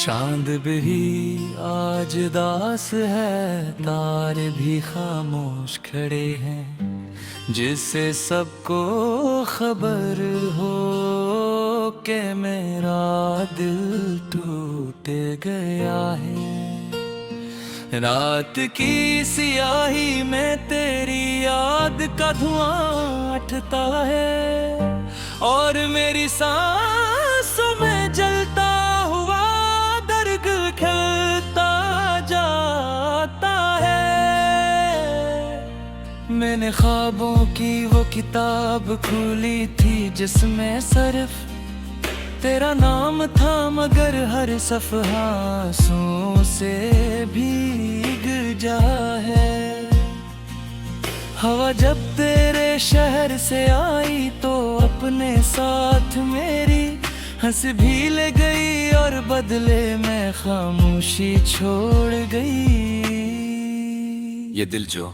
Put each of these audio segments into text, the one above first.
चांद भी आज दास है, तारे भी खामोश खड़े हैं, जिससे सबको खबर हो कि मेरा दिल टूट गया है। रात की सियाही में तेरी याद का धुआं उठता है और मेरी सांसों में जलता हुआ दर्द खिलता जाता है। मैंने ख्वाबों की वो किताब खोली थी जिसमें सिर्फ तेरा नाम था, मगर हर सफ़हा आंसुओं से भीग जा है। हवा जब तेरे शहर से आई तो अपने साथ मेरी हंस भी ले गई और बदले में खामोशी छोड़ गई। ये दिल जो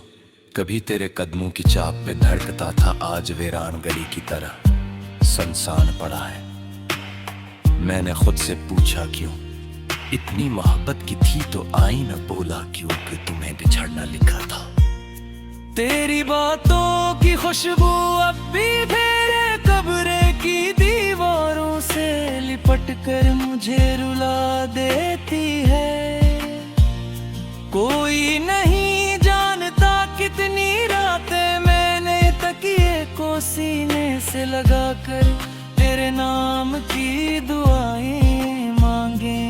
कभी तेरे कदमों की चाप पे धड़कता था, आज वीरान गली की तरह सुनसान पड़ा है। मैंने खुद से पूछा क्यों, इतनी मोहब्बत की थी तो आई न बोला क्यों कि तुम्हें बिछड़ना लिखा था। तेरी बातों की खुशबू अब भी मेरे कब्र की दीवारों से लिपट कर मुझे रुला देती है। कोई नहीं जानता कितनी रातें मैंने तकिए को सीने से लगाकर तेरे नाम की दुआएं मांगे।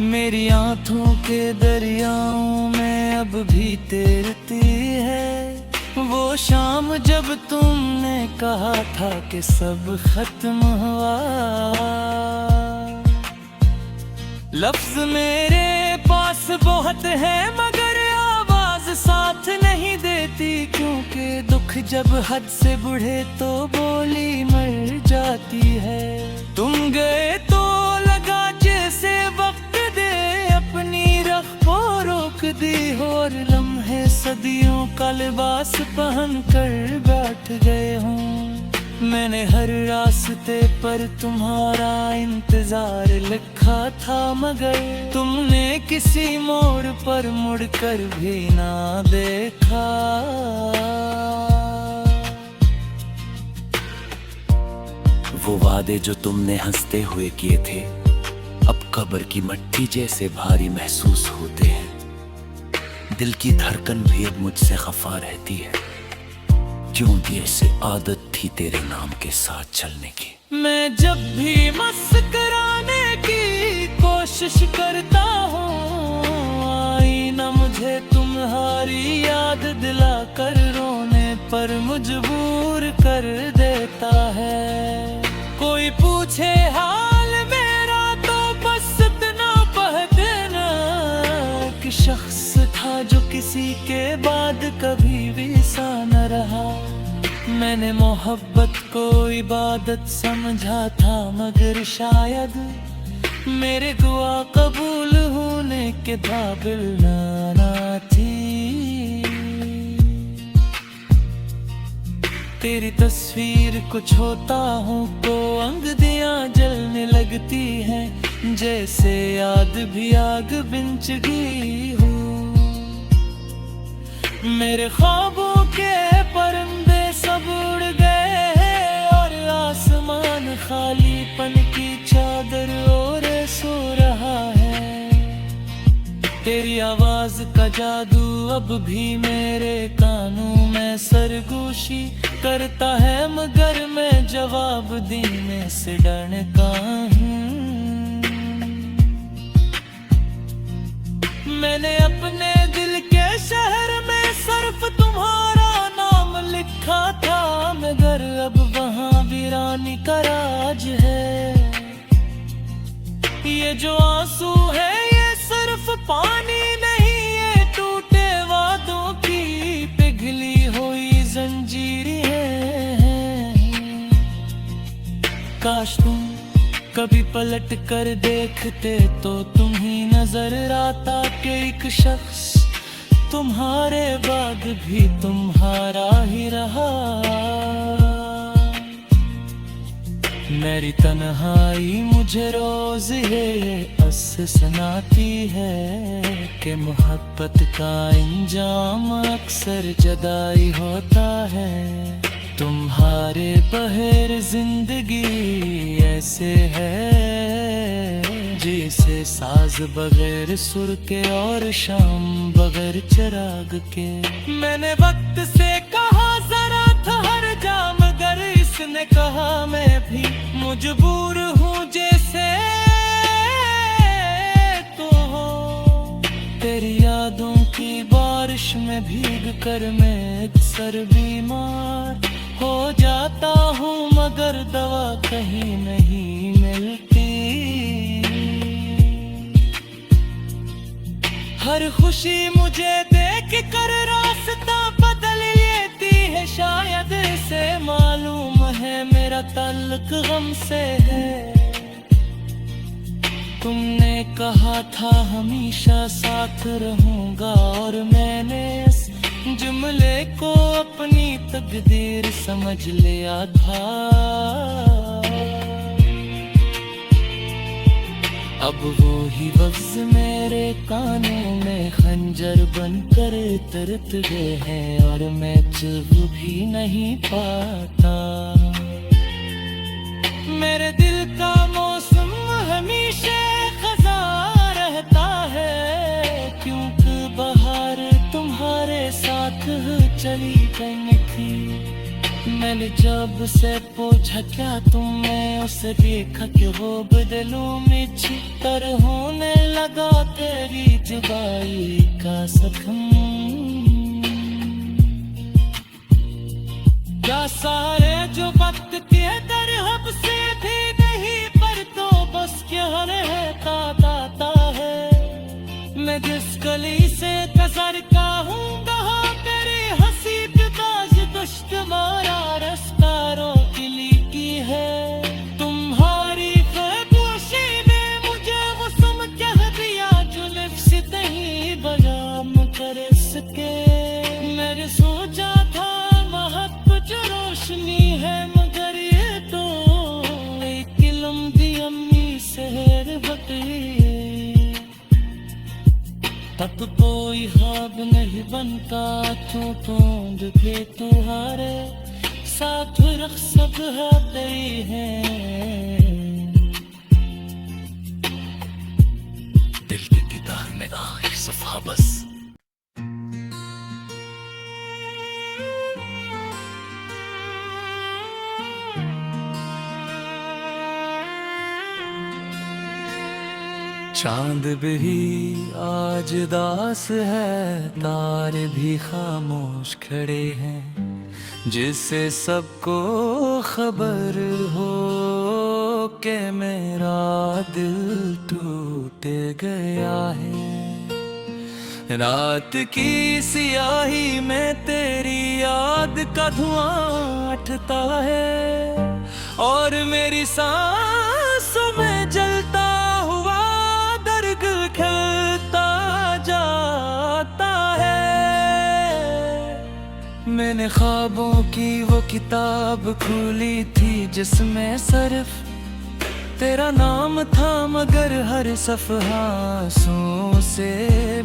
मेरी आंखों के दरियाओं में अब भी तैरती है वो शाम जब तुमने कहा था कि सब खत्म हुआ। लफ्ज मेरे पास बहुत है मगर आवाज साथ नहीं देती, क्योंकि दुख जब हद से बढ़े तो बोली मर जाती है। तुम गए तो लगा जैसे वक्त दे अपनी रख को रोक दी हो, और लम्हे सदियों का लिबास पहन कर बैठ गए हूँ। मैंने हर रास्ते पर तुम्हारा इंतजार लिखा था, मगर तुमने किसी मोड़ पर मुड़कर भी ना देखा। वो वादे जो तुमने हंसते हुए किए थे अब कब्र की मट्टी जैसे भारी महसूस होते हैं। दिल की धड़कन भी अब मुझसे खफा रहती है, क्योंकि ऐसे आदत थी तेरे नाम के साथ चलने की। मैं जब भी मुस्कुराने की कोशिश करता हूँ, आईना मुझे तुम्हारी याद दिला कर रोने पर मजबूर कर देता है। कोई पूछे हाल मेरा तो बस इतना कह देना कि शख्स था जो किसी के बाद कभी भी सा न रहा। मैंने मोहब्बत को इबादत समझा था, मगर शायद मेरे दुआ कबूल होने के काबिल ना थी। तेरी तस्वीर को छूता हूँ तो अंगदियाँ जलने लगती हैं, जैसे याद भी आग बिन चुकी हो। मेरे ख्वाबों के परिंदे सब उड़ गए हैं और आसमान खालीपन की चादर ओढ़े सो रहा है। तेरी आवाज का जादू अब भी मेरे कानों में सरगोशी करता है, मगर मैं जवाब देने से डरता हूँ। मैंने अपने दिल के शहर में सिर्फ तुम्हारा नाम लिखा था, मगर अब वहाँ वीरानी का राज है। ये जो आंसू है ये सिर्फ पानी नहीं, ये टूटे वादों की पिघली हुई जंजीरें हैं। काश तुम कभी पलट कर देखते तो तुम ही नजर आता कि एक शख्स तुम्हारे बाद भी तुम्हारा ही रहा। मेरी तन्हाई मुझे रोज है उससे सुनाती है कि मोहब्बत का इंजाम अक्सर जुदाई होता है। तुम्हारे बहर जिंदगी ऐसे है जैसे साज बगैर सुर के और शाम बगैर चिराग के। मैंने वक्त से कहा जरा ठहर जा, मगर इसने कहा मैं भी मजबूर हूँ जैसे तो हो। तेरी यादों की बारिश में भीग कर मैं अक्सर बीमार हो जाता हूँ, मगर दवा कहीं नहीं मिलती। हर खुशी मुझे देख कर रास्ता बदल लेती है, शायद से मालूम है मेरा ताल्लुक गम से है। तुमने कहा था हमेशा साथ रहूंगा और मैंने इस जुमले को अपनी तकदीर समझ लिया था। अब वो ही लफ्ज़ मेरे कानों में खंजर बनकर तरत गए हैं और मैं चुप भी नहीं पाता। मेरे दिल का मौसम हमेशा खज़ा रहता है, क्योंकि बहार तुम्हारे साथ चली गई थी। मैंने जब से पूछा क्या तुमने उसे देखा कि वो बदलूं में छितर होने लगा तेरी जुदाई का जख्म। क्या सारे जो वक्त के दरहब से भी नहीं, पर तो बस क्या रहता दाता है। मैं जिस गली से गुजरता हूँ कहाँ तेरी हंसी ताज दुश्त मारा रास्ता रोकली की है। तुम्हारी खामोशी ने मुझे वो सम कह दिया जो लिफ्ट से नहीं बयान कर सके। मैंने सोचा था मोहब्बत रोशनी है, मगर ये तो एक लम्बी अम्मी शहर बकरी। तब कोई ख्वाब नहीं बनता तू ढूंढ के तुम्हारे साथ रख सब आते हैं। दिल की किताब में आखिरी सफा बस। चांद भी आज दास है, तारे भी खामोश खड़े हैं, जिससे सबको खबर हो कि मेरा दिल टूट गया है। रात की सियाही में तेरी याद का धुआं उठता है और मेरी सांसों में जलता हुआ दर्द खिलता जाता है। मैंने ख्वाबों की वो किताब खोली थी जिसमें सिर्फ तेरा नाम था, मगर हर सफ़हा आंसुओं से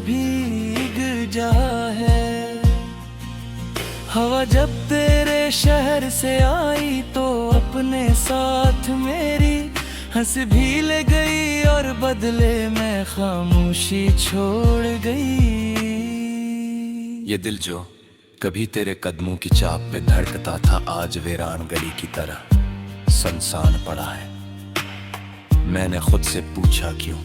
भीग जा है। हवा जब तेरे शहर से आई तो अपने साथ मेरी हंस भी ले गई और बदले में खामोशी छोड़ गई। ये दिल जो कभी तेरे कदमों की चाप पे धड़कता था, आज वीरान गली की तरह सुनसान पड़ा है। मैंने खुद से पूछा क्यों,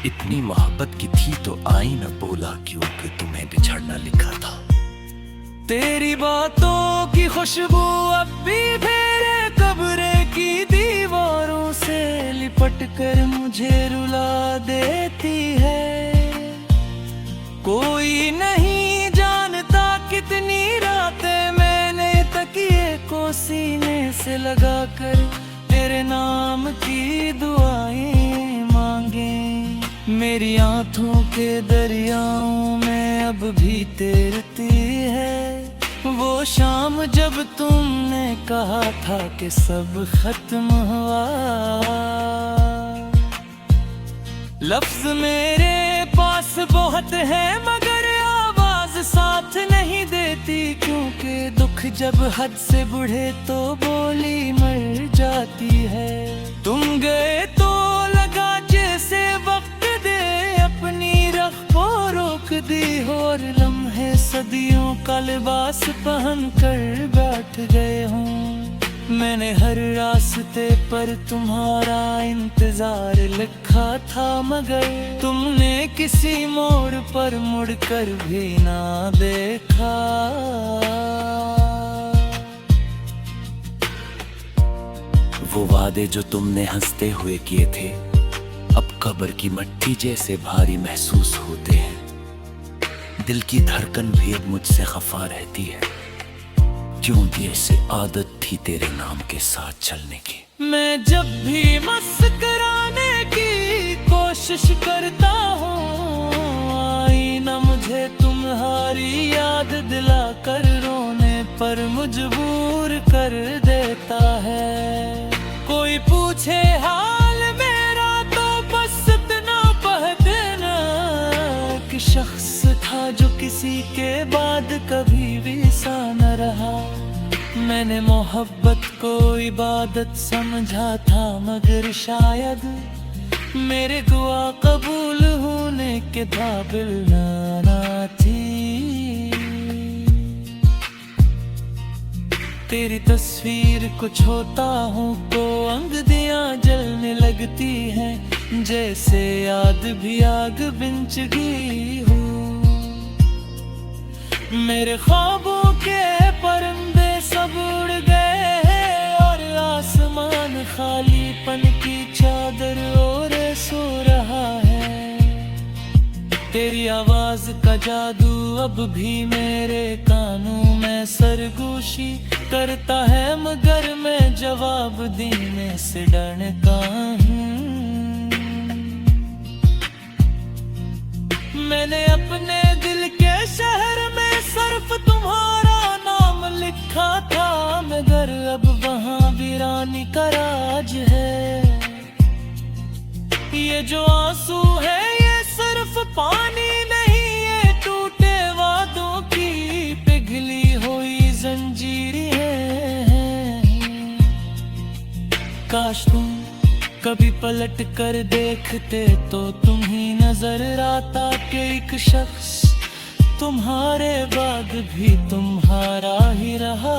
इतनी मोहब्बत की थी तो आई न बोला क्यों कि तुम्हें बिछड़ना लिखा था। तेरी बातों की खुशबू अब भी मेरे कब्र की दीवारों से लिपट कर मुझे रुला देती है। कोई नहीं जानता कितनी रातें मैंने तकिए को सीने से लगाकर तेरे नाम की दुआएं मांगे। मेरी आंखों के दरियाओं में अब भी तैरती है वो शाम जब तुमने कहा था कि सब खत्म हुआ। लफ्ज मेरे पास बहुत है मगर आवाज साथ नहीं देती, क्योंकि दुख जब हद से बढ़े तो बोली मर जाती है। तुम गए तो लगा जैसे वक्त दे अपनी रख को रोक दी, और लम्हे सदियों का लिबास पहन कर बैठ गए हूँ। मैंने हर रास्ते पर तुम्हारा इंतजार लिखा था, मगर तुमने किसी मोड़ पर मुड़कर भी ना देखा। वो वादे जो तुमने हंसते हुए किए थे अब कब्र की मट्टी जैसे भारी महसूस होते हैं। दिल की धड़कन भी अब मुझसे खफा रहती है, क्यों जैसे आदत थी तेरे नाम के साथ चलने की। मैं जब भी मुस्कुराने की कोशिश करता हूँ, आईना मुझे तुम्हारी याद दिला कर रोने पर मजबूर कर देता है। कोई पूछे हाल मेरा तो बस इतना कह देना कि शख्स था जो किसी के बाद कभी भी सा न रहा। मैंने मोहब्बत को इबादत समझा था, मगर शायद मेरे दुआ कबूल होने के काबिल ना थी। तेरी तस्वीर को छूता हूँ तो अंगदियाँ जलने लगती हैं, जैसे याद भी आग बिन चुकी हो। मेरे ख्वाबों के परिंदे सब उड़ गए हैं, और आसमान खालीपन की चादर ओढ़े सो रहा है। तेरी आवाज का जादू अब भी मेरे कानों में सरगोशी करता है, मगर मैं जवाब देने से डरता हूँ। मैंने अपने दिल के शहर में सिर्फ तुम्हारा नाम लिखा था, मगर अब वहाँ वीरानी का राज है। ये जो आंसू है ये सिर्फ पानी नहीं, ये टूटे वादों की पिघली हुई जंजीरें हैं। काश तुम कभी पलट कर देखते तो तुम ही नजर आता कि एक शख्स तुम्हारे बाद भी तुम्हारा ही रहा।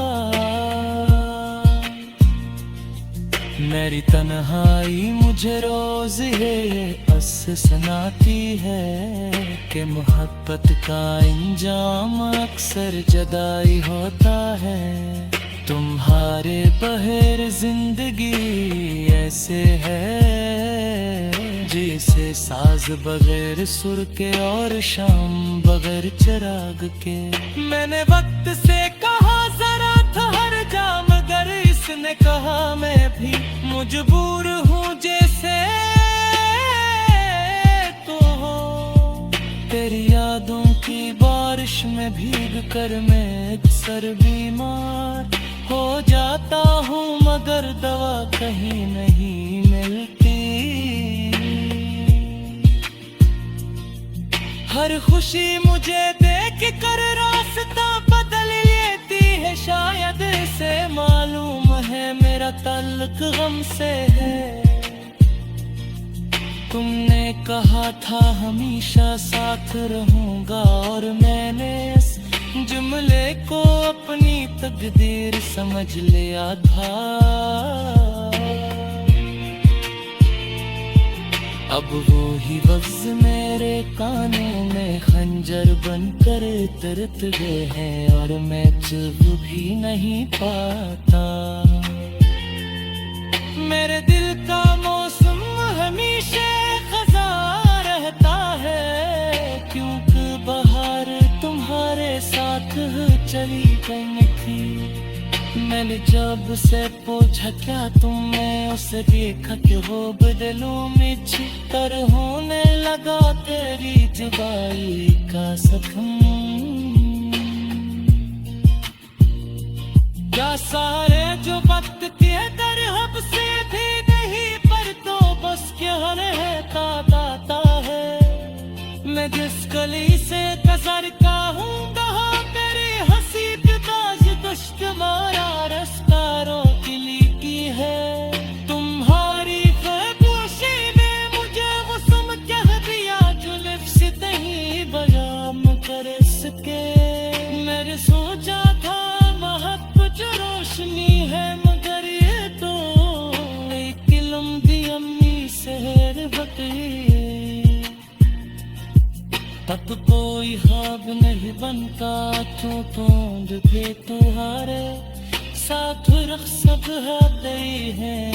मेरी तन्हाई मुझे रोज ये सुनाती है कि मोहब्बत का इंजाम अक्सर जुदाई होता है। तुम्हारे बहर जिंदगी ऐसे है जैसे साज बगैर सुर के और शाम बगैर चिराग के। मैंने वक्त से कहा जरा ठहर जा, मगर इसने कहा मैं भी मजबूर हूँ जैसे तो हो। तेरी यादों की बारिश में भीग कर मैं अक्सर बीमार हो जाता हूँ, मगर दवा कहीं नहीं मिलती। हर खुशी मुझे देख कर रास्ता बदल लेती है, शायद से मालूम है मेरा ताल्लुक गम से है। तुमने कहा था हमेशा साथ रहूंगा, और मैंने इस जुमले को अपनी तकदीर समझ लिया था। अब वो ही लफ्ज़ मेरे कानों में खंजर बनकर तरत गए हैं, और मैं चुप भी नहीं पाता। मेरे दिल का मौसम हमेशा खज़ा रहता है, क्योंकि बहार तुम्हारे साथ चली गई थी। मैंने जब से पूछा क्या तुमने उसे देखा कि वो बदलूं में छितर होने लगा तेरी जुदाई का सखम। क्या सारे जो वक्त के दरहब से भी नहीं, पर तो बस क्या रहता दाता के। मैंने सोचा था महक कुछ रोशनी है, मगर ये तो एक लंबी अम्मी शहर बकरी। तब कोई ख्वाब नहीं बनता तो तोंद पे तुम्हारे साथ रख्सत आते हैं।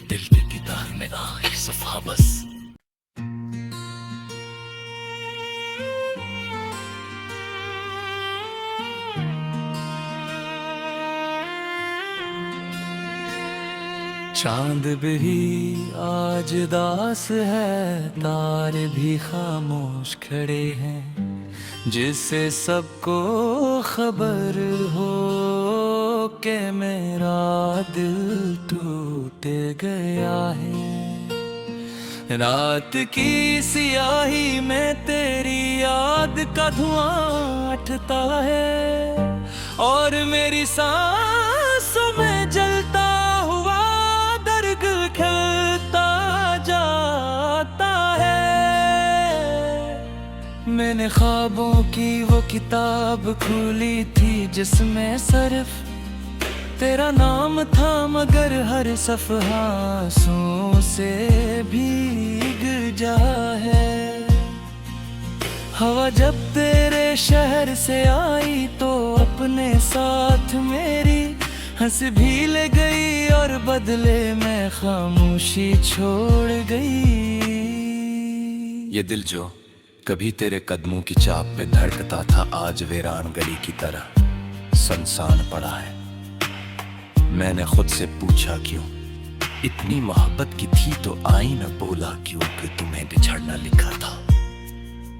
दिल के किताब में आखिरी सफा बस। चांद भी आज दास है, तारे भी खामोश खड़े हैं, जिससे सबको खबर हो कि मेरा दिल टूट गया है। रात की सियाही में तेरी याद का धुआं उठता है, और मेरी सांसों में जलता हुआ दर्द खिलता जाता है। मैंने ख्वाबों की वो किताब खोली थी जिसमें सिर्फ तेरा नाम था, मगर हर सफ़हा आंसुओं से भीग जा है। हवा जब तेरे शहर से आई तो अपने साथ मेरी हंस भी ले गई, और बदले में खामोशी छोड़ गई। ये दिल जो कभी तेरे कदमों की चाप पे धड़कता था, आज वीरान गली की तरह सुनसान पड़ा है। मैंने खुद से पूछा क्यों, इतनी मोहब्बत की थी तो आई न बोला क्यों कि तुम्हें बिछड़ना लिखा था।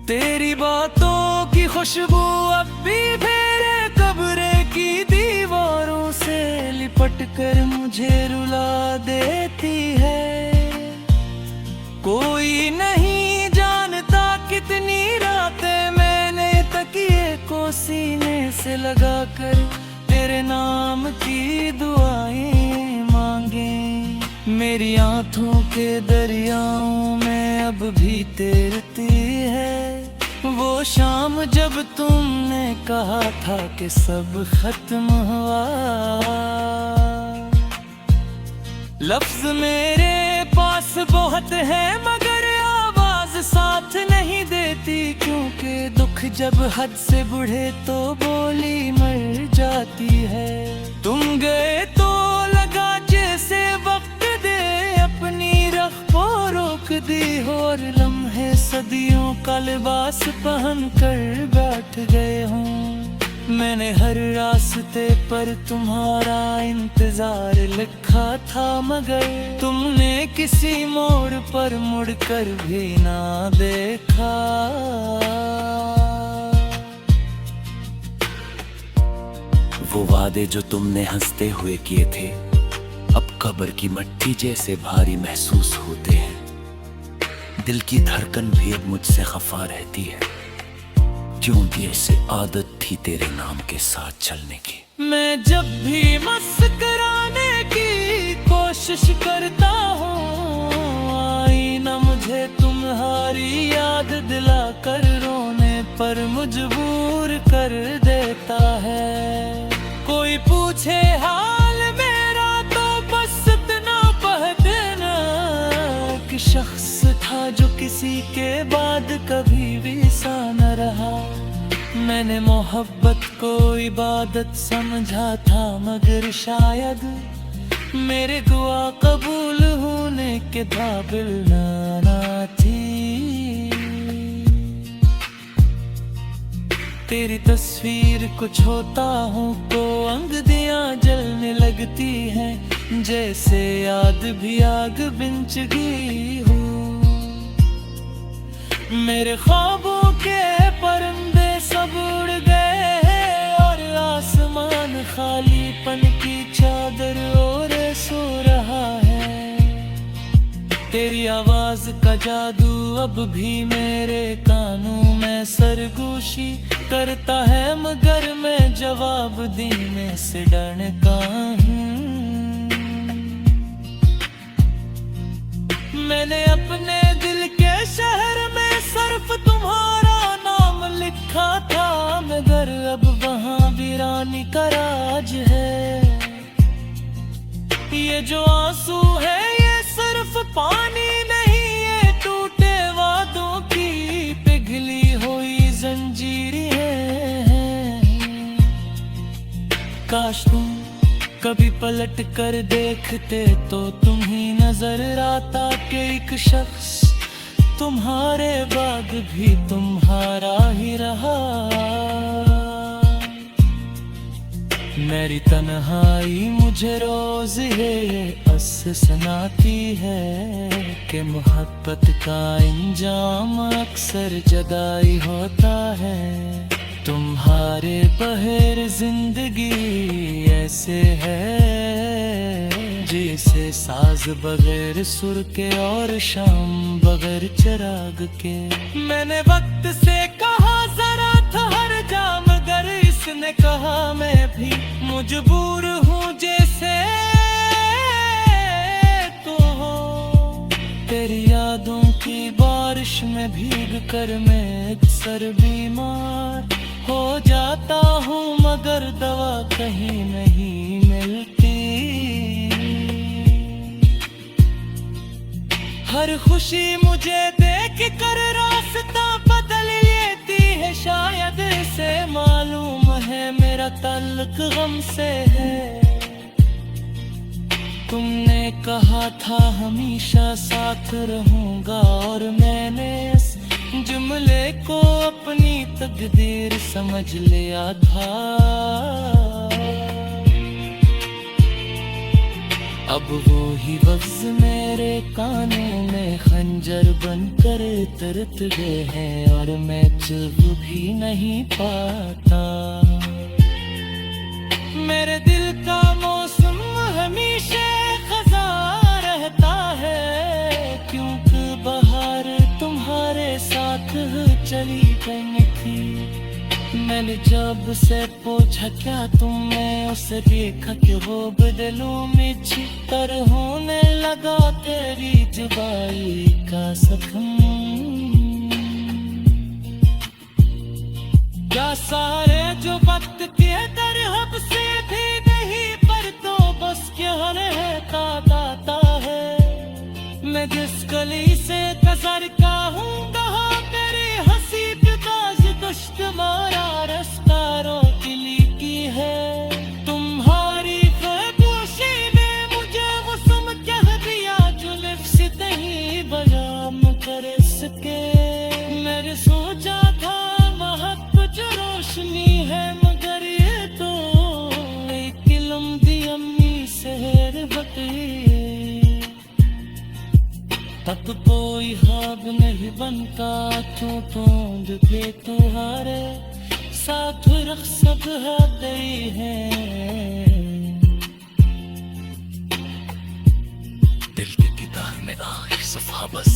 तेरी बातों की खुशबू अब भी मेरे कब्र की दीवारों से लिपट कर मुझे रुला देती है। कोई नहीं जानता कितनी रातें मैंने तकिए को सीने से लगाकर तेरे नाम की दुआएं मांगे। मेरी आंखों के दरियाओं में अब भी तैरती है वो शाम जब तुमने कहा था कि सब खत्म हुआ। लफ्ज मेरे पास बहुत है मगर आवाज साथ नहीं देती, क्योंकि दुख जब हद से बढ़े तो बोली मर जाती है। तुम गए तो लगा जैसे वक्त दे अपनी रख को रोक दी, और लम्हे सदियों का लिबास पहन कर बैठ गए हूँ। मैंने हर रास्ते पर तुम्हारा इंतजार लिखा था, मगर तुमने किसी मोड़ पर मुड़कर भी ना देखा। वो वादे जो तुमने हंसते हुए किए थे अब कब्र की मट्टी जैसे भारी महसूस होते हैं। दिल की धड़कन भी अब मुझसे खफा रहती है, क्योंकि ऐसे आदत थी तेरे नाम के साथ चलने की। मैं जब भी मुस्कुराने की कोशिश करता हूँ, आईना मुझे तुम्हारी याद दिलाकर रोने पर मजबूर कर देता है। कोई पूछे हाल मेरा तो बस इतना कह देना कि शख्स था जो किसी के बाद कभी भी सा न रहा। मैंने मोहब्बत को इबादत समझा था, मगर शायद मेरे दुआ कबूल होने के काबिल ना थी। तेरी तस्वीर को छूता हूँ तो अंगदियाँ जलने लगती हैं, जैसे याद भी आग बिंच गई हो। मेरे ख्वाबों के परिंदे सब उड़ गए और आसमान खालीपन की चादर ओढ़े सो रहा है। तेरी आवाज का जादू अब भी मेरे कानों में सरगोशी करता है, मगर मैं जवाब देने से डरता हूँ। मैंने अपने दिल के शहर जो आंसू है ये सिर्फ पानी नहीं, ये टूटे वादों की पिघली हुई जंजीरें हैं। काश तुम कभी पलट कर देखते तो तुम्हें नजर आता कि एक शख्स तुम्हारे बाद भी तुम्हारा ही रहा। मेरी तन्हाई मुझे रोज ये अस सुनाती है कि मोहब्बत का इंजाम अक्सर जुदाई होता है। तुम्हारे बहर जिंदगी ऐसे है जैसे साज बगैर सुर के और शाम बगैर चिराग के। मैंने वक्त से कहा जरा ठहर जा, मगर इसने कहा मैं भी मजबूर हूँ जैसे तो हो। तेरी यादों की बारिश में भीग कर मैं अक्सर बीमार हो जाता हूँ, मगर दवा कहीं नहीं मिलती। हर खुशी मुझे देख कर रास्ता बदल लेती है, शायद इसे मालूम है मेरा ताल्लुक गम से है। तुमने कहा था हमेशा साथ रहूंगा और मैंने इस जुमले को अपनी तकदीर समझ लिया था। अब वो ही लफ्ज़ मेरे कानों में खंजर बनकर तरत गए हैं और मैं चुप भी नहीं पाता। मेरे दिल का मौसम हमेशा खज़ा रहता है, क्योंकि बहार तुम्हारे साथ चली गई थी। मैंने जब से पूछा क्या तुमने उसे देखा कि वो बदलों में छितर होने लगा तेरी जुबाई का सखम। क्या सारे जो वक्त के दरहब से भी नहीं, पर तो बस क्या रहता दाता है। मैं जिस गली से गुजरता हूँ वहाँ तेरी हंसी पे ताज कश्त मारा रास्ता रोटिली की है। तुम्हारी खामोशी ने मुझे वो सम कह दिया जो लिफ्ज़ नहीं बयान कर सके। मैंने सोचा था मोहब्बत जो रोशनी है, मगर ये तो एक लम्बी अम्मी शहर बटी। तब कोई ख्वाब नहीं बनता तू तोंद पे तुम्हारे साथ रख सब गई है। दिल की किताब में आखिरी सफ़ा बस